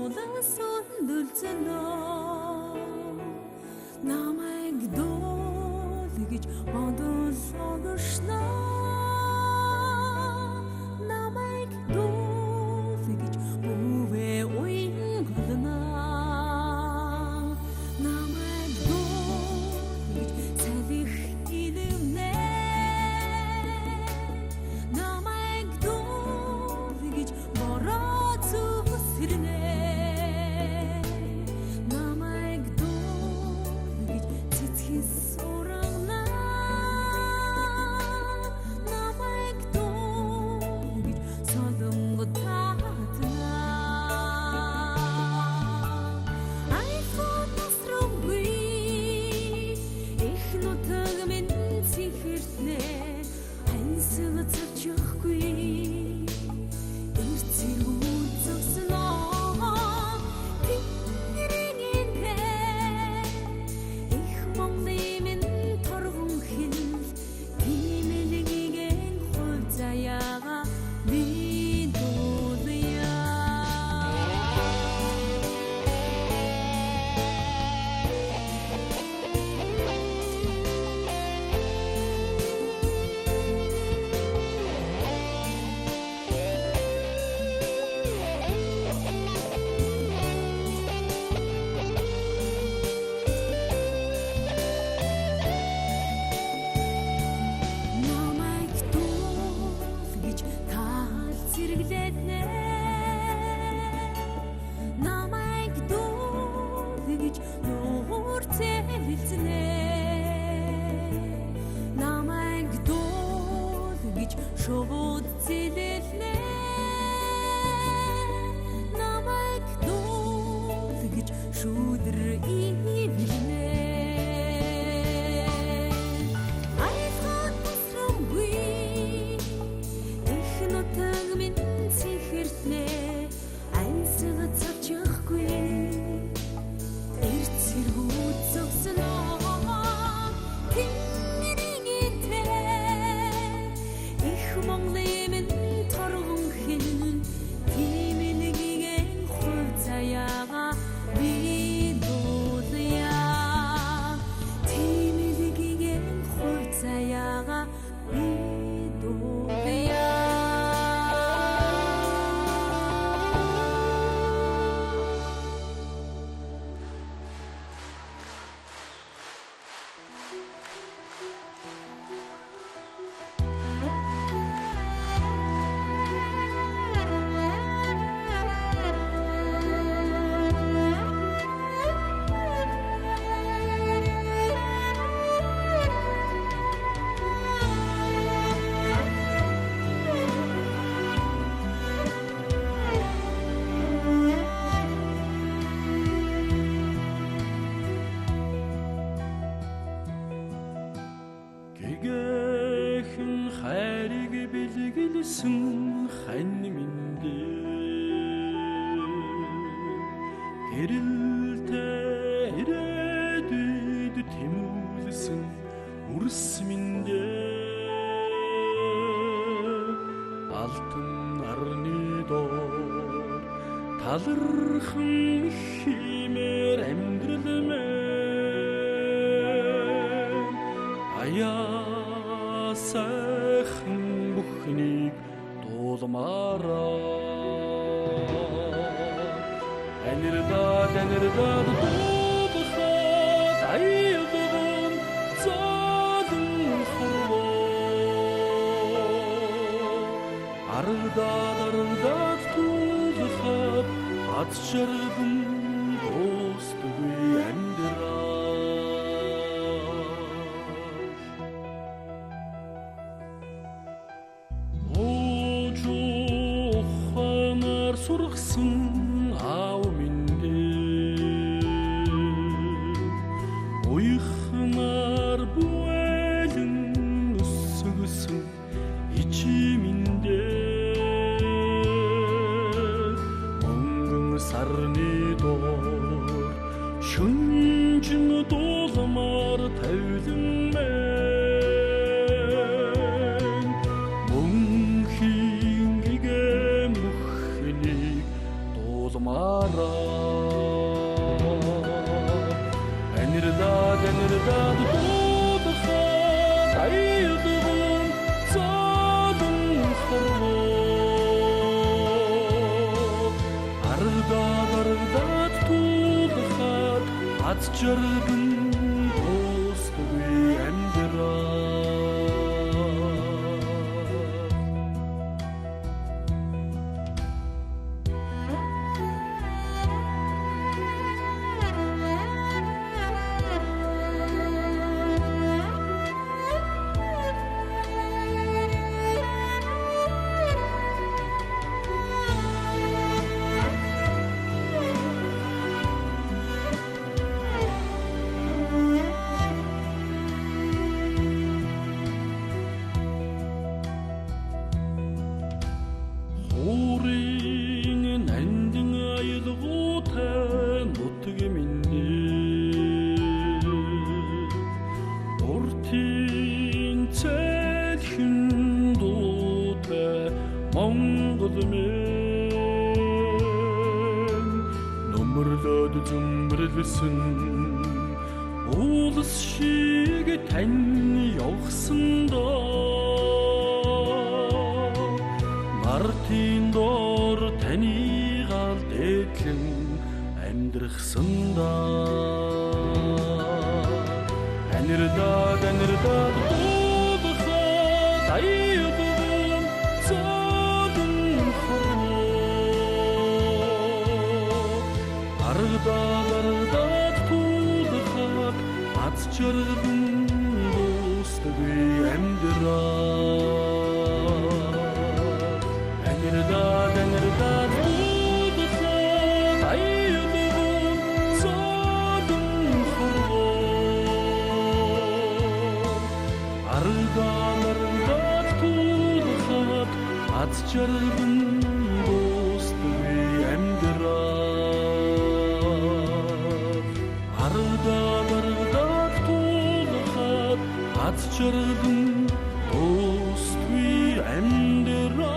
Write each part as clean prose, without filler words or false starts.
суулаас өндөлцөнөө намайг дуул гэж бодолгошноо намайг дуул гэж бүвээ уян голноо намайг дуул гэж салих илэмнэ намайг дуул гэж бороо зүсэрнэ намайг дуул гэж цэцгis урагна намайг дуул гэж солонгот татна айфон насруугүй их нутаг минь цэхэртнэ ансаг цавчихгүй намайг дуул гэж нуур цэлцэнэ намайг дуул гэж шууд зэлэлнэ намайг дуул гэж шүдэр ивэлнэ айфон насруугүй их нутаг минь цэхэртнэ ансаг цавчихгүй эрцэргүүд зогсноо тэнгэрийнтэй их Монголын минь торгон хин тийм нэгэн хувь заяага би дуулъя тийм нэгэн хувь заяага би дуулъя гэгэхэн хайрыг бэлгэлсэн хань миндэ гэрэлтэй ирээдүйд тэмүүлсэн үрс миндэ алтан арны доор талархан химээр амьдрал мэн аяасан бүхнийг дуулмаараа анирдаад дуулахад аядан золон хурваа аргадаад туулахад аз жаргал дуустгүй амьдраа сургасан аав миндэ уйхмаар бүэлэн өссгсөн ичи миндэ монгон сарны доор шүнжин дуулмаар тавилан мэн мөнхийн гигэн мөхнийг дуулмаараа Анирдад дуудахад аялагын зовлон хорвоо Аргадад туулахад аз жаргал дуустгүй амьдраа Өөрийн нандин аялгуутай нутаг минь Уртын цэлхэн дуутай Монгол минь Нөмрлөд зөмбөрлсөн Улс шиг тань явахсандаа Мартин дор танигаар дээдлэн амьдрахсандаа Анирдад дуудахад аялагын зовлон хорвоо Аргадад туулахад аз жаргал дуустгүй амьдраа Анирдад дуудахад аялагын зовлон хорвоо Аргадад туулахад аз жаргал дуустгүй амьдраа Аргадад туулахад аз жаргал дуустгүй амьдраа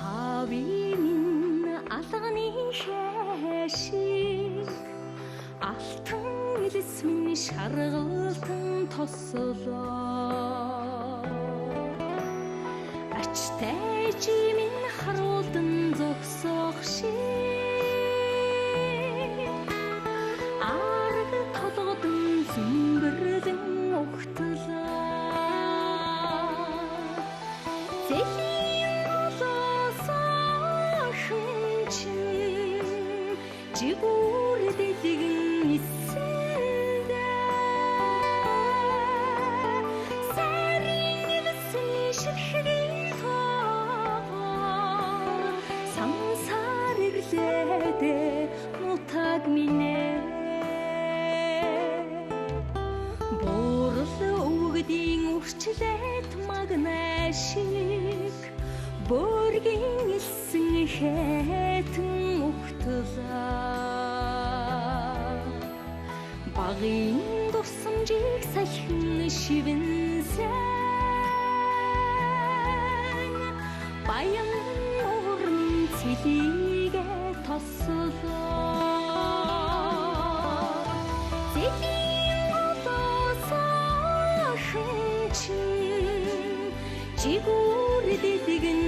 Авийн алганы хэшиг алтан илс минь шаргалтан тослоо Ачтай чимин харуулдан зогсох шиг Арг толгодон зөмбөрлөн ухтлаа Жигүүр дэлгэн эсэндээ Сарин илсэн ширхгэн тоо Сансар ирлээдэ мутаг минэ Борл өгдийн үрчлээд магнаа шиг Боргийн илсэн хэтэн Багын дурсамжийг салхин шивэнсэн Баян уурн цэлигэ тослоо Цэлийн олоосаахын чин Жигүүр дэлгэн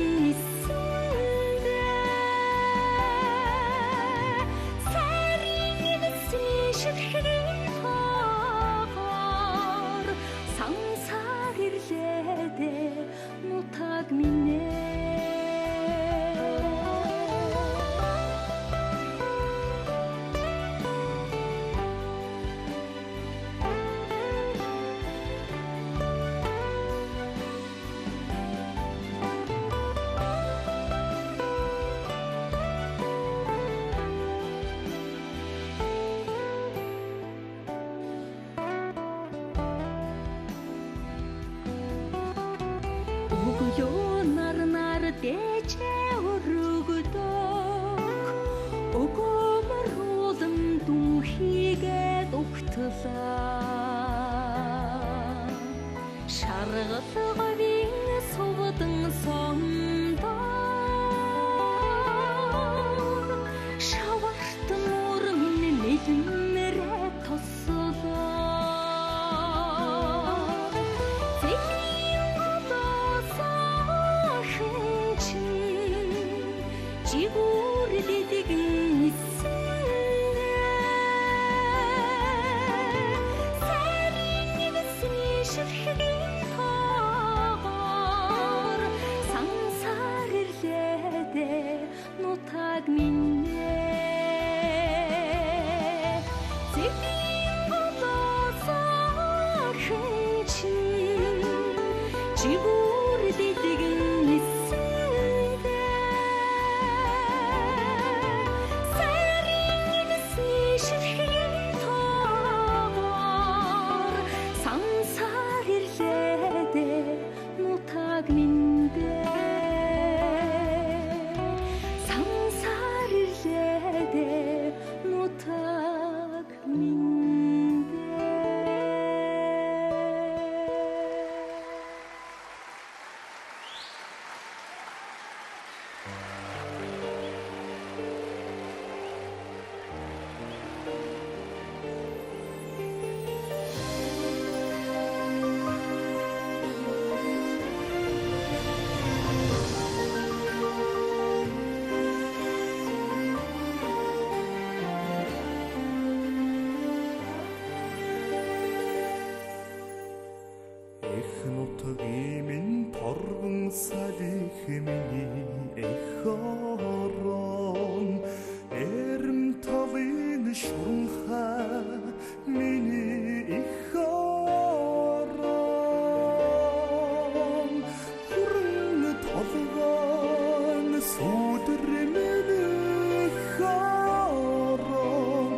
Сансар ирлээдэ мутаг минэ өргөдөг өгөөмөр улам дүнхийгээд угтлаа шаргалгавын сувдан сомдоо шаварт нуур минь нэлмэрэ тослоо 지구르디딕 니스네 세링이스니 ширхгийн тоогоор сансаар ирлээдэ нутаг минь зэвийн голосоор хэнчин 지구르디딕 нутаг миндэ сансаар ирлээдэ нутаг миндэ Эх нутгийн минь торгон салих миний эх орон эрэм талын шунхаа миний эх орон хүрэн толгойн сүдэр миний эх орон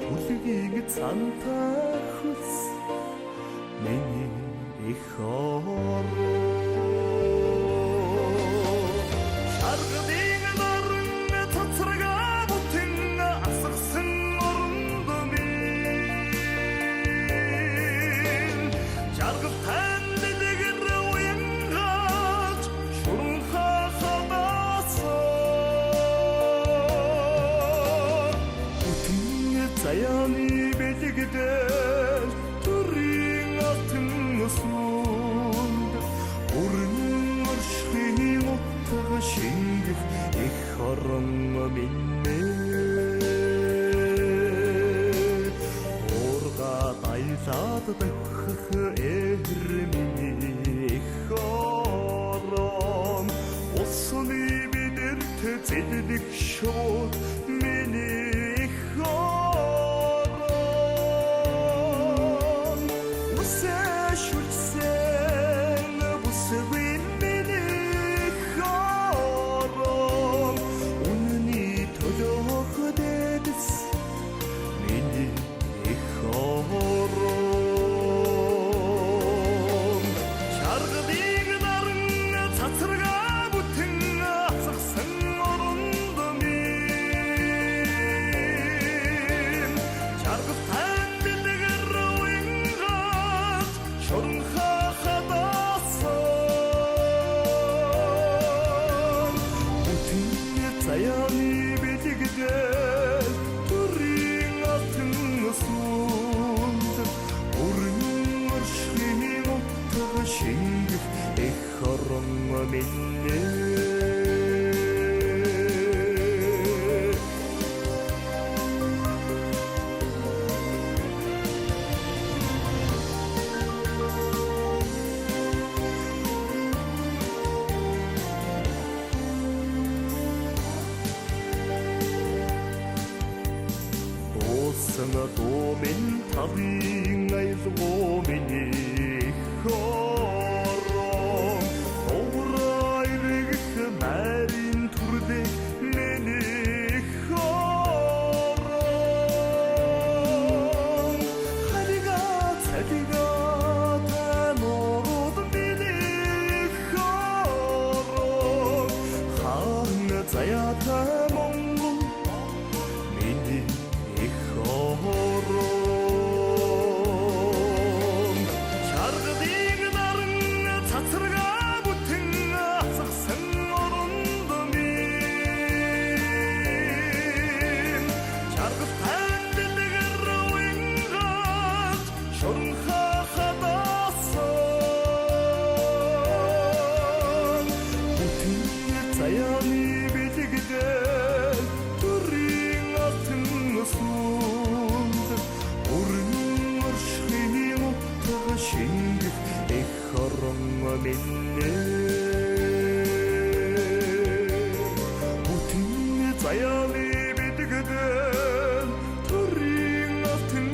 хүлгийг цантаа хүс миний эх орон шаргадын наран цацрага бүтэн асгасан оронд минь жаргал танд дэгэр уянгаж шурха хадасаа бүтэн заяаны бэлэгдэл төрийн алтан сүнд бүрэн оршихын утга шингэх эх орон минь урга дайлаад дөхөх эр миний эх орон усны бидэрт зэлдэх шууд миний эх орон шүлсэн бүсгүй миний хорон үнний төлөөх дэдэс миний хорон шаргадын наран цацрага бүтэн асгасан оронд минь жаргал танд дэгэр уянгаж шурха хадасаа бүтэн заяаны бэлэгдэл төрийн алтан сүнд бүрэн оршихын утга шингэх эх орон минь Сана домин тавин айлгоо миний хорон оврайрэх марин түрдэг миний хорон харига цадига танород миний хорон заята Монгол миний их хорон чаргадыг наран цацрага бүтэн асгасан оронд минь чаргад тандэлгэр уянгаж шунха хадасан бүтэн заяаны бэлэгдэл төрийн алтан сүнд өрн оршихын утга шингэх их хорон минь бүтэн заяаны бэлэгдэл төрийн алтан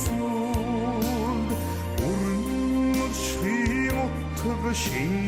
сүнд өрн оршихын утга шингэх